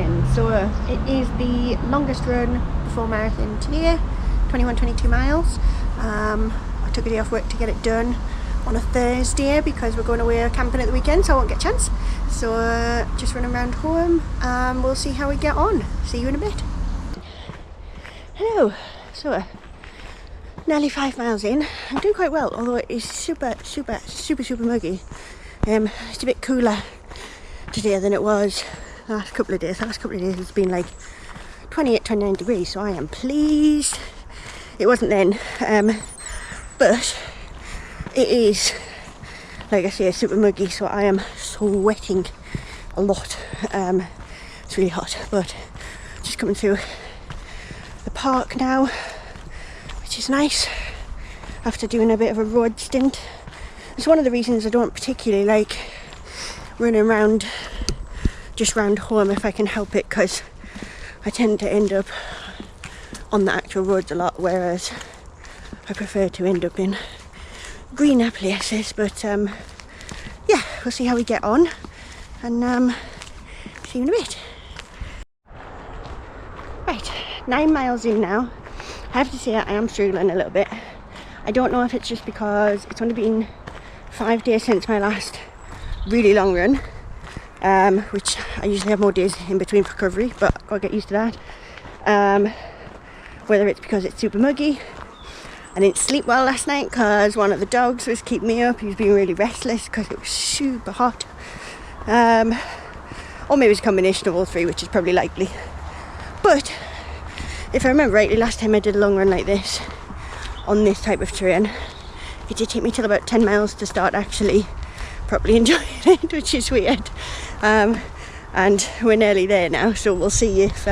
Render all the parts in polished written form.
morning. So it is the longest run before marathon today, 22 miles. I took a day off work to get it done on a Thursday because we're going away camping at the weekend, so I won't get a chance. So just running around home, we'll see how we get on. See you in a bit. Hello. So nearly 5 miles in. I'm doing quite well, although it is super muggy. It's a bit cooler today than it was the last couple of days. The last couple of days it's been like 28-29 degrees, so I am pleased it wasn't then. But it is, like I say, super muggy, so I am sweating a lot. It's really hot, but just coming through the park now, which is nice after doing a bit of a road stint. It's one of the reasons I don't particularly like running around just round home if I can help it, because I tend to end up on the actual roads a lot, whereas I prefer to end up in greener places. But yeah, we'll see how we get on, and see you in a bit. Right, 9 miles in now. I have to say I am struggling a little bit. I don't know if it's just because it's only been 5 days since my last really long run, which I usually have more days in between for recovery, but I've got to get used to that. Whether it's because it's super muggy. I didn't sleep well last night because one of the dogs was keeping me up. He was being really restless because it was super hot. Or maybe it's a combination of all three, which is probably likely. But if I remember rightly, last time I did a long run like this on this type of terrain, it did take me till about 10 miles to start actually properly enjoying it, which is weird. And we're nearly there now, so we'll see if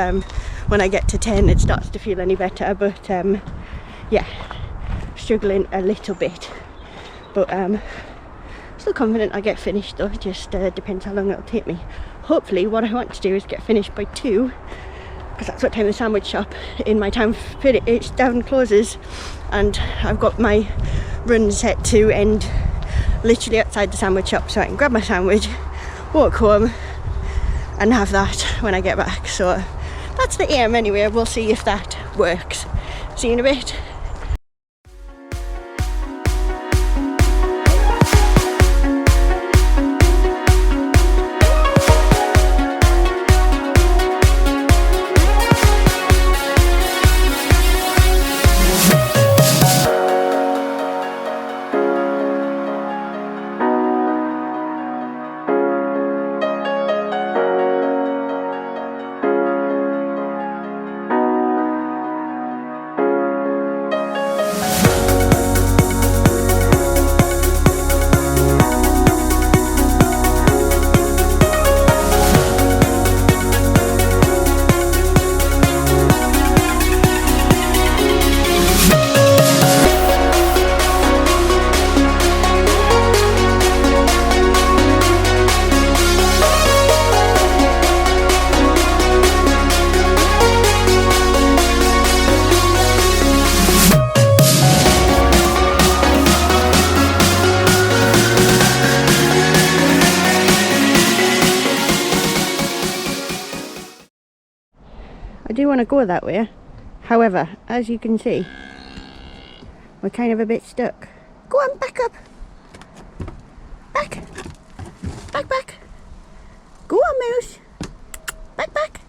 when I get to 10 it starts to feel any better. But yeah, struggling a little bit, but still confident I'll get finished though. It just depends how long it'll take me. Hopefully what I want to do is get finished by 2, because that's what time the sandwich shop in my town closes, and I've got my run set to end literally outside the sandwich shop, so I can grab my sandwich, walk home and have that when I get back. So that's the aim anyway. We'll see if that works. See you in a bit. I do want to go that way, however, as you can see, we're kind of a bit stuck. Go on, back up! Back! Back! Go on, Moose! Back!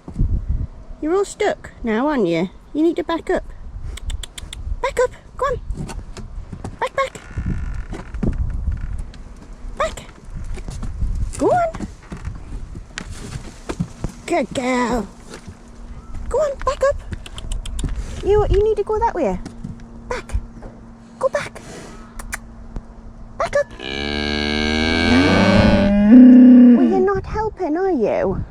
You're all stuck now, aren't you? You need to back up. Back up! Go on! Back! Back! Go on! Good girl! Go on, back up. You need to go that way. Back. Go back. Back up. Well, you're not helping, are you?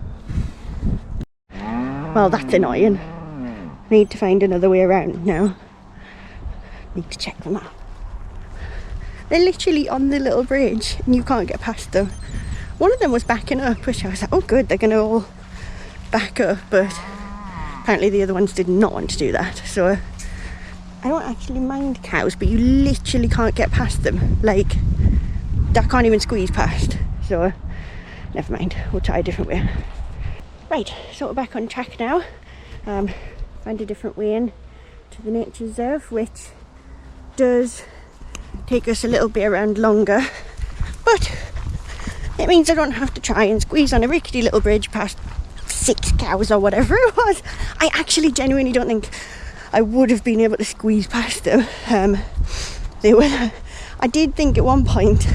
Well, that's annoying. Need to find another way around now. Need to check them out. They're literally on the little bridge and you can't get past them. One of them was backing up, which I was like, oh good, they're going to all back up, but apparently the other ones did not want to do that. So I don't actually mind cows, but you literally can't get past them. Like, I can't even squeeze past. So never mind, we'll try a different way. Right, so we're back on track now. Find a different way in to the nature reserve, which does take us a little bit around longer, but it means I don't have to try and squeeze on a rickety little bridge past 6 cows or whatever it was. I actually genuinely don't think I would have been able to squeeze past them. I did think at one point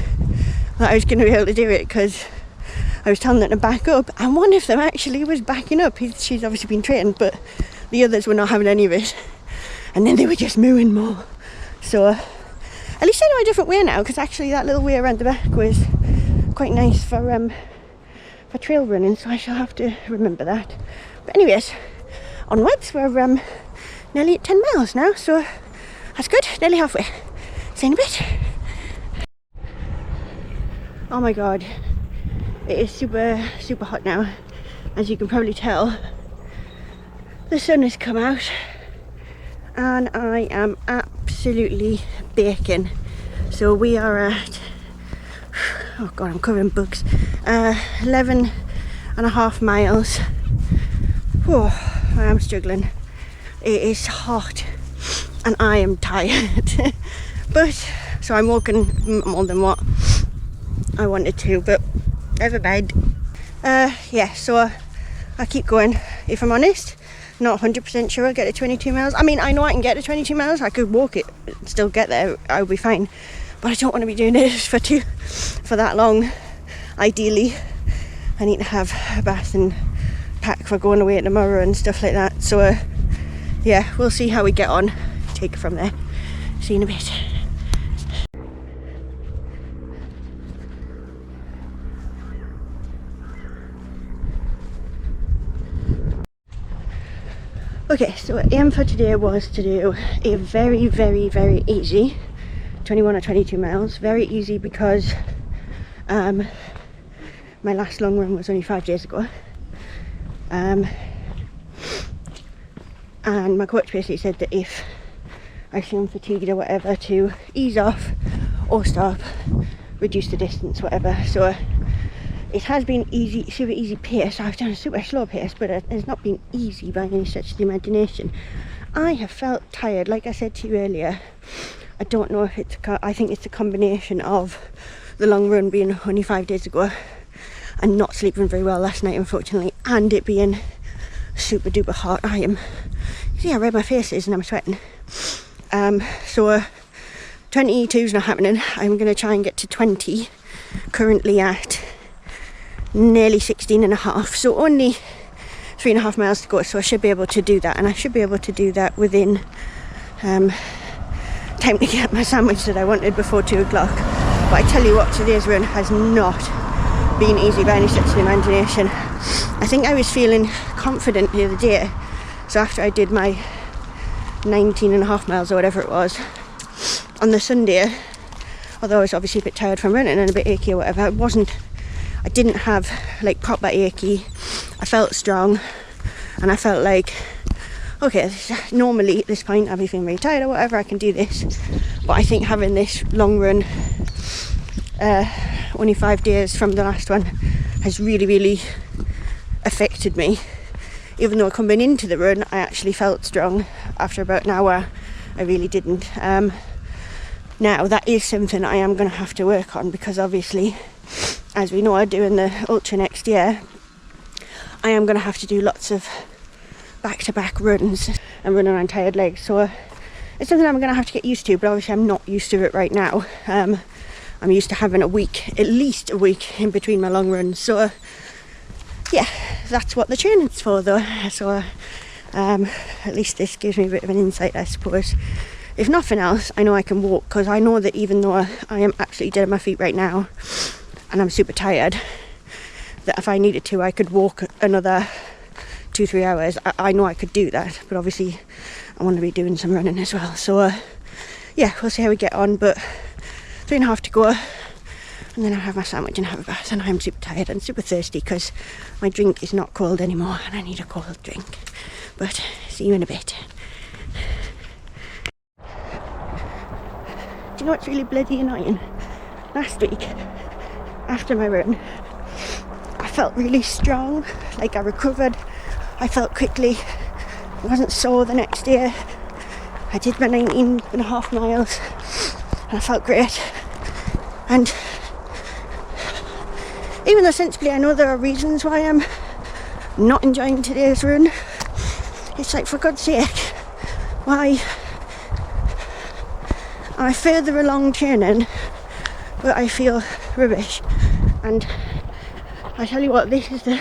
that I was going to be able to do it because I was telling them to back up, and one of them actually was backing up. She's obviously been trained, but the others were not having any of it, and then they were just mooing more. So at least I know a different way now, because actually that little way around the back was quite nice for trail running, so I shall have to remember that. But anyways, onwards. We're nearly at 10 miles now, so that's good, nearly halfway. See you in a bit. Oh my god, it is super hot now. As you can probably tell, the sun has come out and I am absolutely baking. So we are at, oh god, I'm covered in bugs, 11.5 miles. Oh, I am struggling. It is hot and I am tired. But so I'm walking more than what I wanted to, but never mind. Yeah, so I keep going. If I'm honest, not 100% sure I'll get to 22 miles. I mean, I know I can get to 22 miles. I could walk it, still get there. I'll be fine. But I don't want to be doing this for that long. Ideally, I need to have a bath and pack for going away tomorrow and stuff like that. So yeah, we'll see how we get on. Take it from there. See you in a bit. Okay, so our aim for today was to do a very easy 21 or 22 miles. Very easy because my last long run was only 5 days ago. And my coach basically said that if I seem fatigued or whatever, to ease off or stop, reduce the distance, whatever. So it has been easy, super easy pace. I've done a super slow pace, but it's not been easy by any stretch of the imagination. I have felt tired, like I said to you earlier. I don't know if it's, I think it's a combination of the long run being only 5 days ago and not sleeping very well last night, unfortunately, and it being super duper hot. I am, see how red my face is and I'm sweating. So 22 is not happening. I'm going to try and get to 20, currently at nearly 16.5, so only 3.5 miles to go, so I should be able to do that, and I should be able to do that within time to get my sandwich that I wanted before 2 o'clock. But I tell you what, today's run has not been easy by any stretch of the imagination. I think I was feeling confident the other day, so after I did my 19.5 miles or whatever it was on the Sunday, although I was obviously a bit tired from running and a bit achy or whatever, I didn't have like proper achy. I felt strong and I felt like, okay, normally at this point I'd be feeling very tired or whatever, I can do this. But I think having this long run, only 5 days from the last one, has really affected me. Even though coming into the run I actually felt strong, after about an hour I really didn't. Now that is something I am going to have to work on, because obviously, as we know, doing the ultra next year, I am going to have to do lots of back-to-back runs and running on tired legs. So it's something I'm going to have to get used to, but obviously I'm not used to it right now. I'm used to having a week, at least a week, in between my long runs. So yeah, that's what the training's for though. So at least this gives me a bit of an insight, I suppose. If nothing else, I know I can walk, because I know that even though I am absolutely dead on my feet right now and I'm super tired, that if I needed to I could walk another 2-3 hours. I know I could do that, but obviously I want to be doing some running as well. So yeah, we'll see how we get on, but 3.5 to go, and then I'll have my sandwich and have a bath. And I'm super tired and super thirsty because my drink is not cold anymore and I need a cold drink. But see you in a bit. Do you know what's really bloody annoying? Last week, after my run, I felt really strong, like I recovered. I felt quickly. I wasn't sore the next day. I did my 19.5 miles and I felt great. And even though sensibly I know there are reasons why I'm not enjoying today's run, it's like, for God's sake, why am I further along training but I feel rubbish? And I tell you what, this is the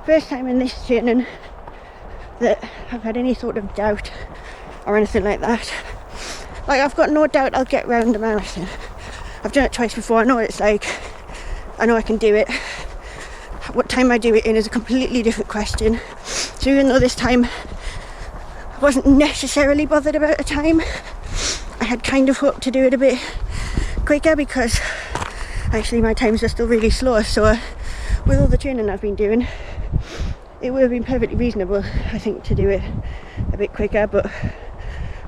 first time in this training that I've had any sort of doubt or anything like that. Like, I've got no doubt I'll get round a marathon. I've done it twice before. I know what it's like. I know I can do it. What time I do it in is a completely different question. So even though this time I wasn't necessarily bothered about a time, I had kind of hoped to do it a bit quicker, because actually my times are still really slow. So with all the training I've been doing, it would have been perfectly reasonable, I think, to do it a bit quicker, but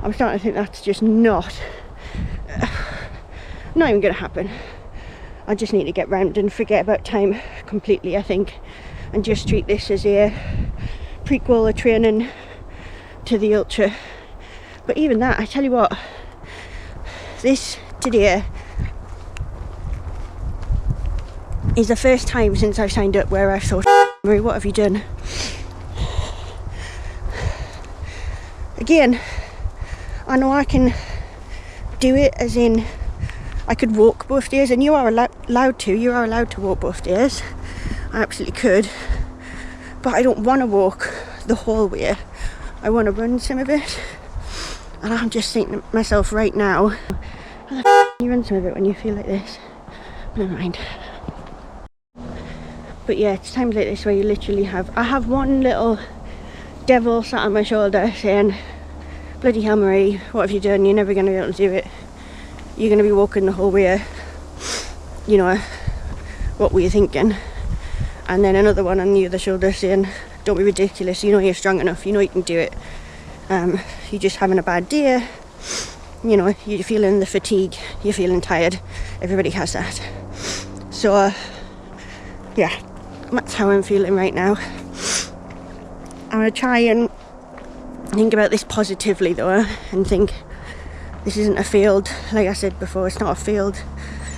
I'm starting to think that's just not even going to happen. I just need to get round and forget about time completely, I think, and just treat this as a prequel of training to the ultra. But even that, I tell you what, this today is the first time since I've signed up where I've thought, Marie, what have you done? Again, I know I can do it, as in I could walk both days, and you are allowed to walk both days. I absolutely could, but I don't want to walk the whole way. I want to run some of it, and I'm just thinking to myself right now, how the f*** you run some of it when you feel like this? Never mind. But yeah, it's times like this where you literally I have one little devil sat on my shoulder saying, bloody hell, Marie, what have you done? You're never going to be able to do it. You're going to be walking the whole way. You know, what were you thinking? And then another one on the other shoulder saying, don't be ridiculous, you know you're strong enough, you know you can do it. You're just having a bad day. You know, you're feeling the fatigue, you're feeling tired. Everybody has that. So, yeah, that's how I'm feeling right now. I'm going to try and think about this positively though, and think this isn't a failed, like I said before, it's not a failed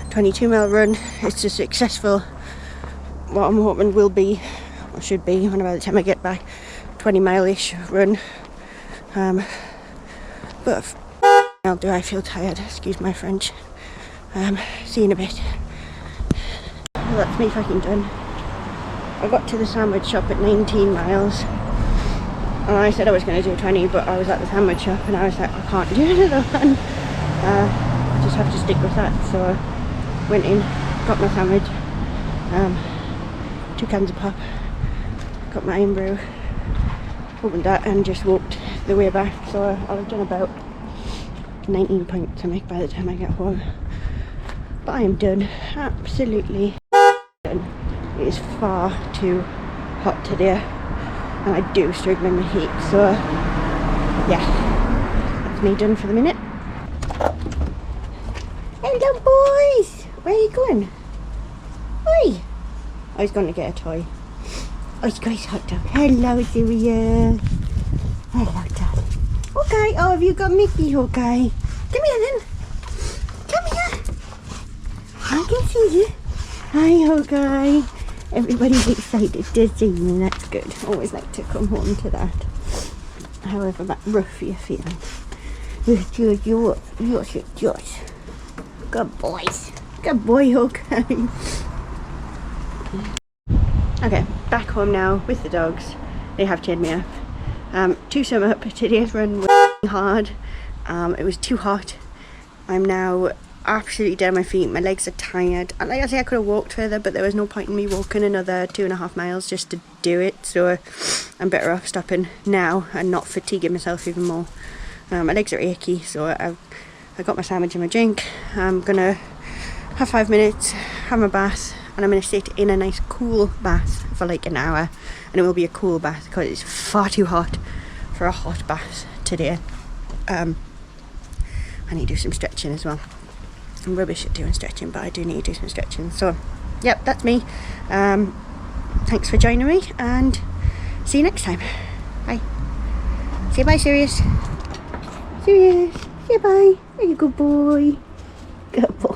22 mile run. It's a successful, what I'm hoping will be, or should be, when by the time I get back, 20 mile-ish run. But now do I feel tired, excuse my French. See you in a bit. Well, that's me fucking done. I got to the sandwich shop at 19 miles. And I said I was going to do 20, but I was at the sandwich shop and I was like, I can't do another one. I just have to stick with that. So I went in, got my sandwich, 2 cans of pop, got my own brew, opened that and just walked the way back. So I'll have done about 19 points to make by the time I get home. But I am done, absolutely done. It is far too hot today. And I do struggle in the heat, so yeah, that's me done for the minute. Hello boys! Where are you going? Oi! I was going to get a toy. Oh, he's got his hot dog. Hello, Syria. Hello, darling. Okay, oh, have you got Mickey, okay? Come here then. Come here. I can see you. Hi, okay. Everybody's excited to see me, that's good. Always like to come home to that. However rough you're feeling. Yours. Good boys. Good boy, okay. Okay, back home now with the dogs. They have chained me up. To sum up, today's run was hard. It was too hot. I'm now absolutely down my feet. My legs are tired. Like I say, I could have walked further, but there was no point in me walking another 2.5 miles just to do it. So I'm better off stopping now and not fatiguing myself even more. My legs are achy, so I got my sandwich and my drink. I'm gonna have 5 minutes, have my bath, and I'm gonna sit in a nice cool bath for like an hour. And it will be a cool bath because it's far too hot for a hot bath today. I need to do some stretching as well. I'm rubbish at doing stretching, but I do need to do some stretching. So yep, that's me. thanks for joining me, and see you next time. Bye. Say bye, Sirius. Sirius, say bye. Are you good boy? Good boy.